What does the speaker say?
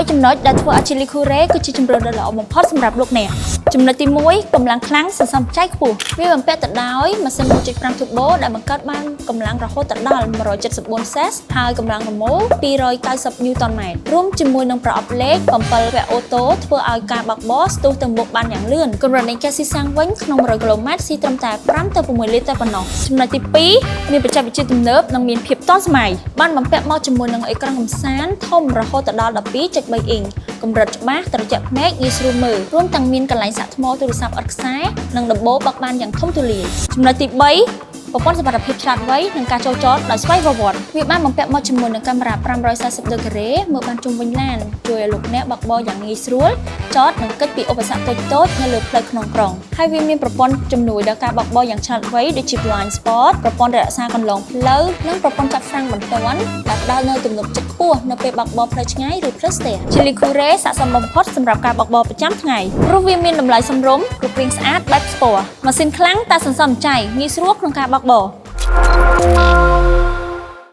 ចំណុចដែលធ្វើឲ្យ Chili Curry គឺជាជម្រើសដ៏ល្អបំផុតសម្រាប់លោកអ្នកចំណុចទី1កម្លាំងខ្លាំងសន្សំចៃខ្ពស់វាបំពាក់ទៅដោយម៉ាស៊ីន 1.5 turbo ដែលបង្កើតបានកម្លាំងរហូតដល់174 សេសហើយកម្លាំងរមូល290 Nm រួមជាមួយនឹងប្រអប់លេខ7វគ្គអូតូធ្វើឲ្យការបើកបរស្ទុះទៅមុខបានយ៉ាងលឿនកម្រិតនៃការស៊ីសាំងវិញក្នុង100 km ស៊ីត្រឹមតែ5ទៅ6លីត្រតែប៉ុណ្ណោះចំណុចទី2មានបច្ចេកវិទ្យាទំនើបនិងមានភាពទាន់សម័យបានបំពាក់មកជាមួយនឹងអេក្រង់កំសាន្តធំរហូតដល់ 12.3 អ៊ីងកម្រិតច្បាស់ត្រជាក់ភ្នែកងាយស្រួលមើលរួមទាំងមានកន្លែងសាក់ថ្មទូរស័ព្ទឥតខ្សែនិងដំបូលបិទបានយ៉ាងធំទូលាយចំណុចទី3ប្រព័ន្ធសមត្ថភាពឆ្លាតវៃនិងការចូលចតដោយស្វ័យប្រវត្តិវាបានបំពាក់មកជាមួយនឹងកាមេរ៉ា540ដឺក្រេមើលបានជុំវិញឡានជួយឲ្យលោកអ្នកបើកបរយ៉ាងងាយស្រួលចតនិងគេចពីឧបសគ្គតូចៗនៅលើផ្លូវក្នុងក្រុងហើយវាមានប្រព័ន្ធជំនួយដល់ការបើកបរយ៉ាងឆ្លាតវៃដូចជា Blind Spot ប្រព័ន្ធរក្សាកន្លងផ្លូវនិងប្រព័ន្ធចាប់ហ្វ្រាំងបន្ទាន់ដែលផ្ដល់នូវទំនុកចិត្តខ្ពស់នៅពេលបើកបរផ្លូវឆ្ងាយឬផ្លូវស្ទះ Chili Curry ស័ក្តិសមបំផុតសម្រាប់ការបើកបរប្រចាំថ្ងៃព្រោះវាមានតម្លៃសមរម្យរូបរាងស្អាតបែប Sport ម៉ាស៊ីនខ្លាំងតែសន្សំចៃងាយស្រួលក្នុងការបើកបរ